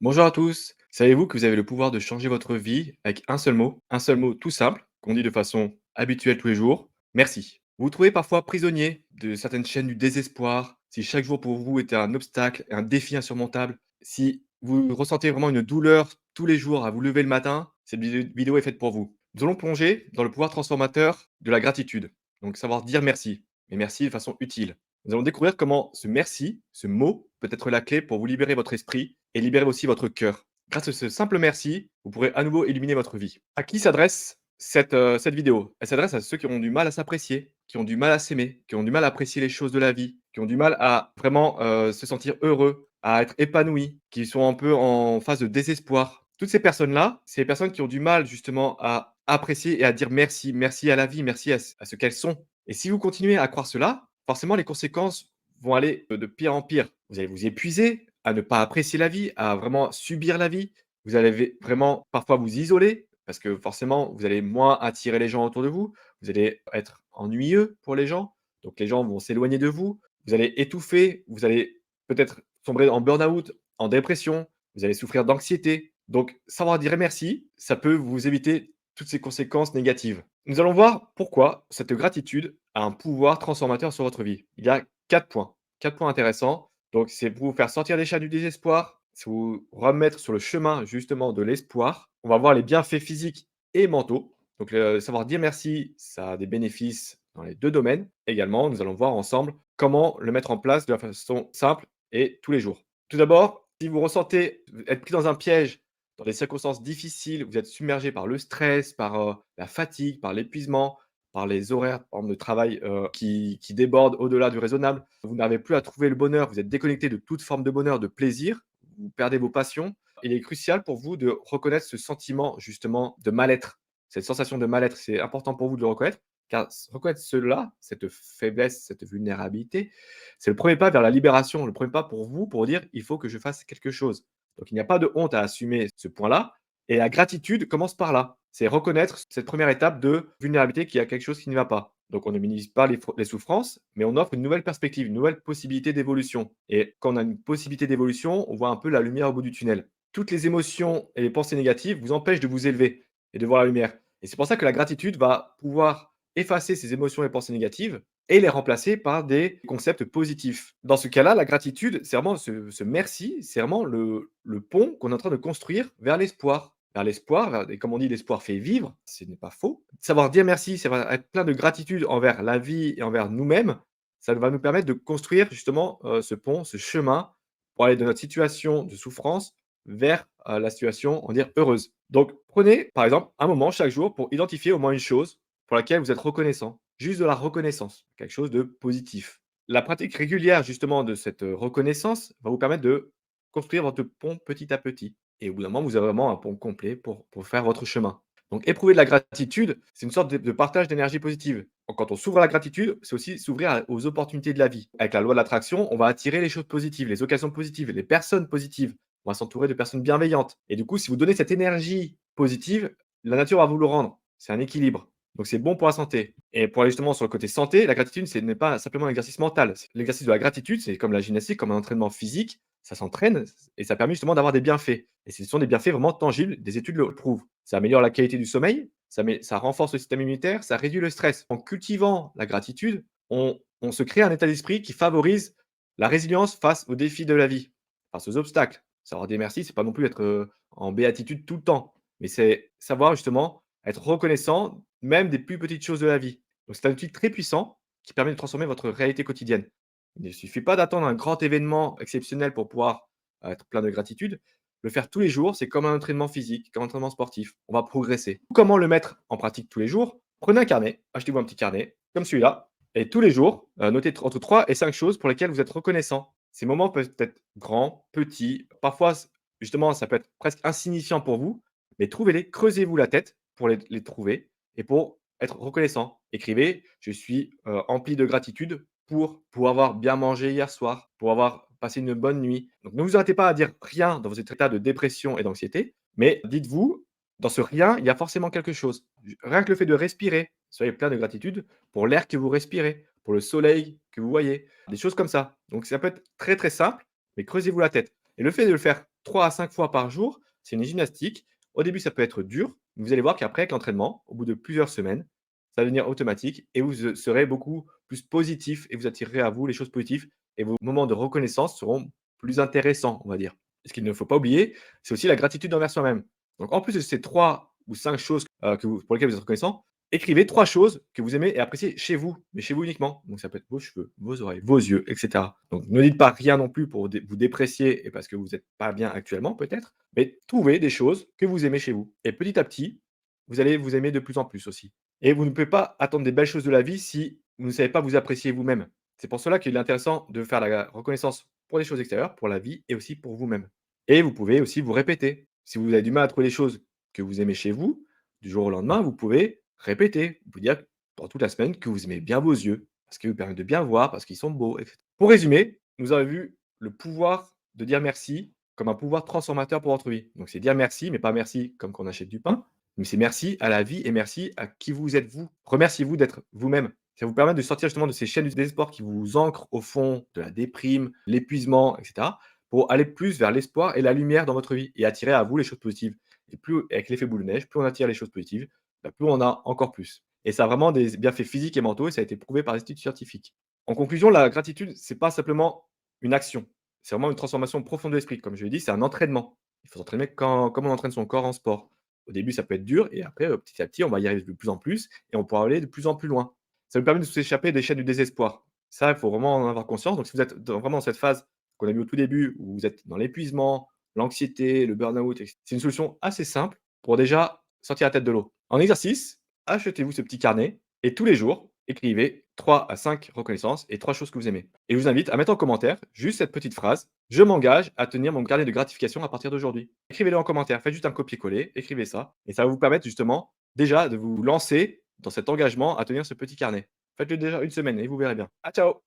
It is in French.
Bonjour à tous. Savez-vous que vous avez le pouvoir de changer votre vie avec un seul mot tout simple, qu'on dit de façon habituelle tous les jours, merci. Vous vous trouvez parfois prisonnier de certaines chaînes du désespoir, si chaque jour pour vous était un obstacle, un défi insurmontable, si vous ressentez vraiment une douleur tous les jours à vous lever le matin, cette vidéo est faite pour vous. Nous allons plonger dans le pouvoir transformateur de la gratitude, donc savoir dire merci, mais merci de façon utile. Nous allons découvrir comment ce merci, ce mot, peut être la clé pour vous libérer votre esprit et libérer aussi votre cœur. Grâce à ce simple merci, vous pourrez à nouveau illuminer votre vie. À qui s'adresse cette vidéo? Elle s'adresse à ceux qui ont du mal à s'apprécier, qui ont du mal à s'aimer, qui ont du mal à apprécier les choses de la vie, qui ont du mal à vraiment se sentir heureux, à être épanouis, qui sont un peu en phase de désespoir. Toutes ces personnes-là, c'est les personnes qui ont du mal justement à apprécier et à dire merci, merci à la vie, merci à ce qu'elles sont. Et si vous continuez à croire cela, forcément les conséquences vont aller de pire en pire. Vous allez vous épuiser à ne pas apprécier la vie, à vraiment subir la vie. Vous allez vraiment parfois vous isoler parce que forcément, vous allez moins attirer les gens autour de vous. Vous allez être ennuyeux pour les gens. Donc les gens vont s'éloigner de vous. Vous allez étouffer. Vous allez peut-être sombrer en burn-out, en dépression. Vous allez souffrir d'anxiété. Donc savoir dire merci, ça peut vous éviter toutes ces conséquences négatives. Nous allons voir pourquoi cette gratitude a un pouvoir transformateur sur votre vie. Il y a 4 points, 4 points intéressants. Donc c'est pour vous faire sortir des chaînes du désespoir, c'est vous remettre sur le chemin justement de l'espoir. On va voir les bienfaits physiques et mentaux. Donc savoir dire merci, ça a des bénéfices dans les 2 domaines. Également, nous allons voir ensemble comment le mettre en place de la façon simple et tous les jours. Tout d'abord, si vous ressentez être pris dans un piège, dans des circonstances difficiles, vous êtes submergé par le stress, par, la fatigue, par l'épuisement, par les horaires, par exemple, de travail, qui débordent au-delà du raisonnable. Vous n'arrivez plus à trouver le bonheur, vous êtes déconnecté de toute forme de bonheur, de plaisir, vous perdez vos passions. Il est crucial pour vous de reconnaître ce sentiment justement de mal-être. Cette sensation de mal-être, c'est important pour vous de le reconnaître, car reconnaître cela, cette faiblesse, cette vulnérabilité, c'est le premier pas vers la libération, le premier pas pour vous pour dire: «Il faut que je fasse quelque chose». Donc il n'y a pas de honte à assumer ce point-là et la gratitude commence par là. C'est reconnaître cette première étape de vulnérabilité qu'il y a quelque chose qui ne va pas. Donc on ne minimise pas les souffrances, mais on offre une nouvelle perspective, une nouvelle possibilité d'évolution. Et quand on a une possibilité d'évolution, on voit un peu la lumière au bout du tunnel. Toutes les émotions et les pensées négatives vous empêchent de vous élever et de voir la lumière. Et c'est pour ça que la gratitude va pouvoir effacer ces émotions et pensées négatives et les remplacer par des concepts positifs. Dans ce cas-là, la gratitude, c'est vraiment ce merci, c'est vraiment le pont qu'on est en train de construire vers l'espoir. Vers l'espoir, et comme on dit: «L'espoir fait vivre», ce n'est pas faux. Savoir dire merci, ça va être plein de gratitude envers la vie et envers nous-mêmes. Ça va nous permettre de construire justement, ce pont, ce chemin pour aller de notre situation de souffrance vers, la situation, on va dire, heureuse. Donc prenez, par exemple, un moment chaque jour pour identifier au moins une chose pour laquelle vous êtes reconnaissant. Juste de la reconnaissance, quelque chose de positif. La pratique régulière justement de cette, reconnaissance va vous permettre de construire votre pont petit à petit et au bout d'un moment, vous avez vraiment un pont complet pour faire votre chemin. Donc éprouver de la gratitude, c'est une sorte de partage d'énergie positive. Donc quand on s'ouvre à la gratitude, c'est aussi s'ouvrir aux opportunités de la vie. Avec la loi de l'attraction, on va attirer les choses positives, les occasions positives, les personnes positives. On va s'entourer de personnes bienveillantes et du coup, si vous donnez cette énergie positive, la nature va vous le rendre. C'est un équilibre. Donc c'est bon pour la santé. Et pour aller justement sur le côté santé, la gratitude, ce n'est pas simplement un exercice mental. L'exercice de la gratitude, c'est comme la gymnastique, comme un entraînement physique, ça s'entraîne et ça permet justement d'avoir des bienfaits. Et ce sont des bienfaits vraiment tangibles, des études le prouvent. Ça améliore la qualité du sommeil, ça renforce le système immunitaire, ça réduit le stress. En cultivant la gratitude, on se crée un état d'esprit qui favorise la résilience face aux défis de la vie, face aux obstacles. Savoir dire merci, c'est pas non plus être, en béatitude tout le temps, mais c'est savoir justement être reconnaissant, même des plus petites choses de la vie. Donc c'est un outil très puissant qui permet de transformer votre réalité quotidienne. Il ne suffit pas d'attendre un grand événement exceptionnel pour pouvoir être plein de gratitude. Le faire tous les jours, c'est comme un entraînement physique, comme un entraînement sportif. On va progresser. Comment le mettre en pratique tous les jours? Prenez un carnet, achetez-vous un petit carnet, comme celui-là, et tous les jours, notez entre 3 et 5 choses pour lesquelles vous êtes reconnaissant. Ces moments peuvent être grands, petits, parfois, justement, ça peut être presque insignifiant pour vous, mais trouvez-les, creusez-vous la tête pour les trouver et pour être reconnaissant. Écrivez: «Je suis, empli de gratitude pour avoir bien mangé hier soir, pour avoir passé une bonne nuit». Donc ne vous arrêtez pas à dire rien dans votre état de dépression et d'anxiété, mais dites-vous: «Dans ce rien, il y a forcément quelque chose». Rien que le fait de respirer, soyez plein de gratitude pour l'air que vous respirez, pour le soleil que vous voyez, des choses comme ça. Donc ça peut être très, très simple, mais creusez-vous la tête et le fait de le faire 3 à 5 fois par jour. C'est une gymnastique. Au début, ça peut être dur, mais vous allez voir qu'après, avec l'entraînement, au bout de plusieurs semaines, ça va devenir automatique et vous, serez beaucoup plus positif et vous attirerez à vous les choses positives et vos moments de reconnaissance seront plus intéressants, on va dire. Et ce qu'il ne faut pas oublier, c'est aussi la gratitude envers soi-même. Donc en plus de ces 3 ou 5 choses, pour lesquelles vous êtes reconnaissant, écrivez 3 choses que vous aimez et appréciez chez vous, mais chez vous uniquement. Donc ça peut être vos cheveux, vos oreilles, vos yeux, et cetera. Donc ne dites pas rien non plus pour vous déprécier et parce que vous êtes pas bien actuellement peut-être, mais trouvez des choses que vous aimez chez vous et petit à petit, vous allez vous aimer de plus en plus aussi. Et vous ne pouvez pas attendre des belles choses de la vie si vous ne savez pas vous apprécier vous-même. C'est pour cela qu'il est intéressant de faire la reconnaissance pour les choses extérieures, pour la vie et aussi pour vous-même. Et vous pouvez aussi vous répéter. Si vous avez du mal à trouver les choses que vous aimez chez vous, du jour au lendemain, vous pouvez répéter. Vous pouvez dire pendant toute la semaine que vous aimez bien vos yeux, parce qu'ils vous permettent de bien voir, parce qu'ils sont beaux, etc. Pour résumer, nous avons vu le pouvoir de dire merci comme un pouvoir transformateur pour votre vie. Donc c'est dire merci, mais pas merci comme quand on achète du pain, mais c'est merci à la vie et merci à qui vous êtes vous. Remerciez-vous d'être vous-même. Ça vous permet de sortir justement de ces chaînes du désespoir qui vous ancrent au fond de la déprime, l'épuisement, etc., pour aller plus vers l'espoir et la lumière dans votre vie et attirer à vous les choses positives. Et plus, avec l'effet boule de neige, plus on attire les choses positives, bah, plus on en a encore plus. Et ça a vraiment des bienfaits physiques et mentaux et ça a été prouvé par des études scientifiques. En conclusion, la gratitude, c'est pas simplement une action, c'est vraiment une transformation profonde de l'esprit. Comme je l'ai dit, c'est un entraînement. Il faut s'entraîner comme on entraîne son corps en sport. Au début, ça peut être dur et après, petit à petit, on va y arriver de plus en plus et on pourra aller de plus en plus loin. Ça nous permet de s'échapper des chaînes du désespoir. Ça, il faut vraiment en avoir conscience. Donc si vous êtes vraiment dans cette phase qu'on a vue au tout début, où vous êtes dans l'épuisement, l'anxiété, le burn-out, c'est une solution assez simple pour déjà sortir la tête de l'eau. En exercice, achetez-vous ce petit carnet et tous les jours, écrivez 3 à 5 reconnaissances et 3 choses que vous aimez. Et je vous invite à mettre en commentaire juste cette petite phrase: «Je m'engage à tenir mon carnet de gratification à partir d'aujourd'hui». Écrivez-le en commentaire, faites juste un copier-coller, écrivez ça et ça va vous permettre justement déjà de vous lancer dans cet engagement à tenir ce petit carnet. Faites-le déjà une semaine et vous verrez bien. À ciao!